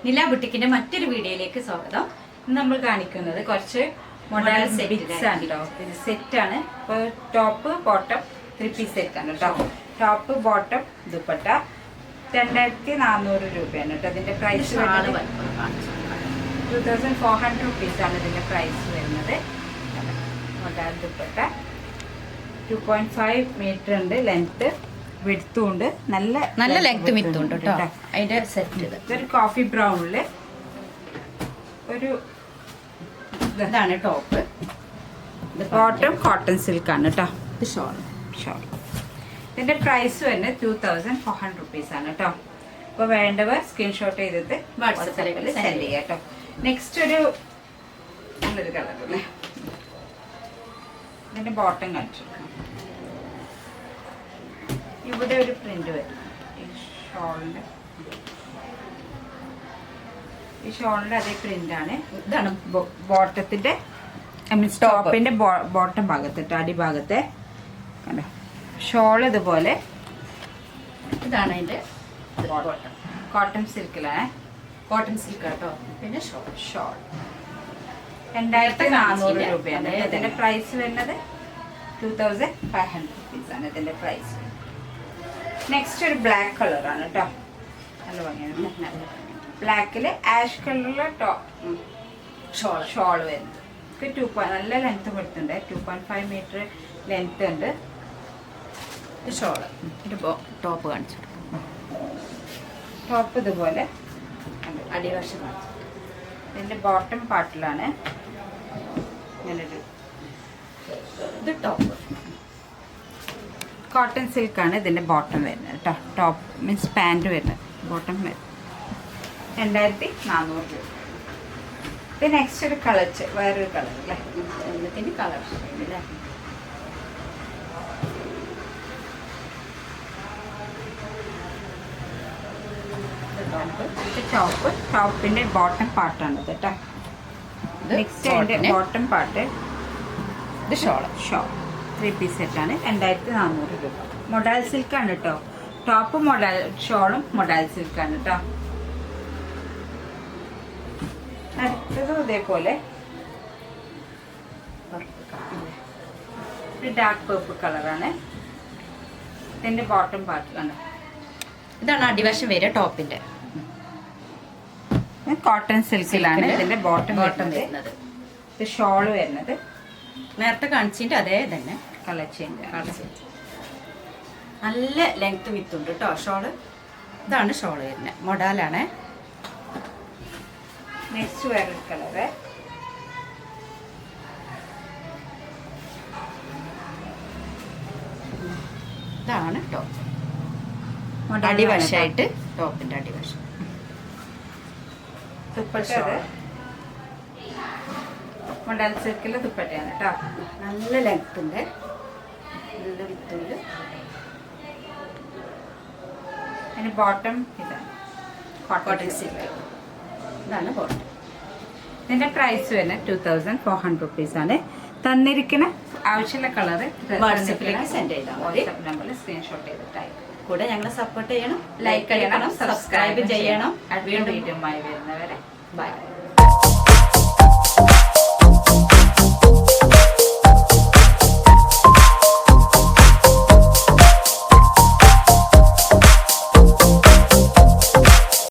നില ബുട്ടിക്കിന്റെ മറ്റൊരു വീഡിയോയിലേക്ക് സ്വാഗതം. ഇന്ന് നമ്മൾ കാണിക്കുന്നത് കുറച്ച് മോഡൽ സെറ്റ്സ് ആണ് കേട്ടോ. ഇത് സെറ്റാണ്. ഇപ്പോൾ ടോപ്പ് ബോട്ടം 3 പീസ് സെറ്റ് ആണ് കേട്ടോ. ടോപ്പ് ബോട്ടം ദുപ്പട്ട 2400 രൂപയാണ് കേട്ടോ. ഇതിന്റെ പ്രൈസ് 2400 റുപ്പീസ് ആണ് ഇതിന്റെ പ്രൈസ് വരുന്നത്. മോഡൽ ദുപ്പട്ട 2.5 മീറ്റർ ഉണ്ട് ലെങ്ത്, വിഡ്ത്തും ഉണ്ട്. നല്ല ലെങ്ത് വിഡ്ത്തും ഉണ്ട് കേട്ടോ. അതിന്റെ സെറ്റ് ഇതൊരു കോഫി ബ്രൗണില് ഒരു ഇതാണ് ടോപ്പ്. ബോട്ടം കോട്ടൺ സിൽക്ക് ആണ് കേട്ടോ. ഇത് ഷോൾ ഇതിന്റെ പ്രൈസ് വരുന്നത് 2400 റുപ്പീസ് ആണ് കേട്ടോ. അപ്പോൾ വേണ്ടവർ സ്ക്രീൻഷോട്ട് ചെയ്തിട്ട് വാട്സപ്പിൽ സെൻഡ് ചെയ്യാം കേട്ടോ. നെക്സ്റ്റ് ഒരു നല്ലൊരു കളർ അല്ലേ. ഇതിന്റെ ബോട്ടം കാണിച്ചു. ഇവിടെ ഒരു പ്രിന്റ് വരും ഈ ഷോളിന്റെ അതേ പ്രിന്റ് ആണ്. ഇതാണ് ബോട്ടത്തിന്റെ ടോപ്പിന്റെ ബോട്ടം ഭാഗത്ത് അടിഭാഗത്തെ കണ്ടോ. ഷോൾ ഇതുപോലെ. ഇതാണ് അതിന്റെ കോട്ടൺ സിൽക്കിലാണ്. കോട്ടൺ സിൽക്ക് കേട്ടോ. പിന്നെ ഷോൾ 2400 രൂപയാണ്. ഇതിന്റെ പ്രൈസ് വരുന്നത് 2500 റുപ്പീസ് ആണ് ഇതിന്റെ പ്രൈസ്. നെക്സ്റ്റ് ഒരു ബ്ലാക്ക് കളറാണ് കേട്ടോ. നല്ല ഭംഗിയാണ്. ബ്ലാക്കില് ആഷ് കളറിലെ ഷോൾ വരുന്നത്. നല്ല ലെങ്ത് കൊടുത്തിട്ടുണ്ട്. 2.5 മീറ്റർ ലെങ്ത് ഉണ്ട്. ഷോള് ടോപ്പ് കാണിച്ചു. ടോപ്പ് ഇതുപോലെ അടിവശം കാണിച്ചു. ഇതിന്റെ ബോട്ടം പാർട്ടിലാണ് ഇങ്ങനൊരു ഇത് ടോപ്പ്. കോട്ടൺ സിൽക്കാണ് ഇതിന്റെ ബോട്ടം വരുന്നത് കേട്ടോ. ടോപ്പ് മീൻസ് പാൻറ് വരുന്നത്. ബോട്ടം വരുന്നത് 2400 രൂപ. ഇത് നെക്സ്റ്റ് ഒരു കളർ, വേറൊരു കളർ അല്ലേ. ഇതിന്റെ കളർ അല്ലേ. ടോപ്പിന്റെ ബോട്ടം പാർട്ടാണ് ഇത് കേട്ടോ. നെക്സ്റ്റ് അതിന്റെ ബോട്ടം പാർട്ട് ഇത് ഷോൾ 3 പീസ് സെറ്റാണ്. 2400 രൂപ. മൊഡാൽ സിൽക്കാണ് കേട്ടോ. ടോപ്പ് മൊഡാൽ, ഷോളും മൊഡാൽ സിൽക്കാണ് കേട്ടോ. അടുത്തതും ഇതേപോലെ ഒരു ഡാർക്ക് പേർപ്പിൾ കളറാണ്. ഇതിന്റെ ബോട്ടം പാർട്ട് കണ്ടോ. ഇതാണ് അടിവശം വരിക ടോപ്പിന്റെ. കോട്ടൺ സിൽക്കിലാണ് ഇതിന്റെ ബോട്ടം വരുന്നത്. ഇത് ഷോള് വരുന്നത് നേരത്തെ കാണിച്ചിട്ട് അതേ തന്നെ കളർ ചേഞ്ച്. നല്ല ലെങ്ത് വിത്തുണ്ട് കേട്ടോ ഷോള്. ഇതാണ് ഷോള് വരുന്നത്. മൊഡാലാണ്. നെക്സ്റ്റ് വേറൊരു കളറ്. ഇതാണ് ടോപ്പ്. അടിവശമായിട്ട് ടോപ്പിന്റെ അടിവശം. ദുപ്പട്ട മൊഡാൽ സിൽക്കിലെ ദുപ്പട്ടയാണ് കേട്ടോ. നല്ല ലെങ്ത് ഉണ്ട്. നല്ല വിത്തുണ്ട്. അതിന് ബോട്ടം ഇതാണ് കോട്ടൺ സിൽക്ക്. ഇതാണ് ബോട്ടം. ഇതിന്റെ പ്രൈസ് വരുന്നത് 2400 റുപ്പീസ് ആണ്. തന്നിരിക്കുന്ന ആവശ്യമുള്ള കളറ് വാട്സപ്പിലേക്ക് സെൻഡ് ചെയ്താൽ മതി. നമ്പറിൽ സ്ക്രീൻഷോട്ട് ചെയ്തിട്ടായി. കൂടെ ഞങ്ങളെ സപ്പോർട്ട് ചെയ്യണം, ലൈക്ക് ചെയ്യണം, സബ്സ്ക്രൈബ് ചെയ്യണം. വീണ്ടും വീഡിയോയുമായി വരുന്നവരെ ബൈ.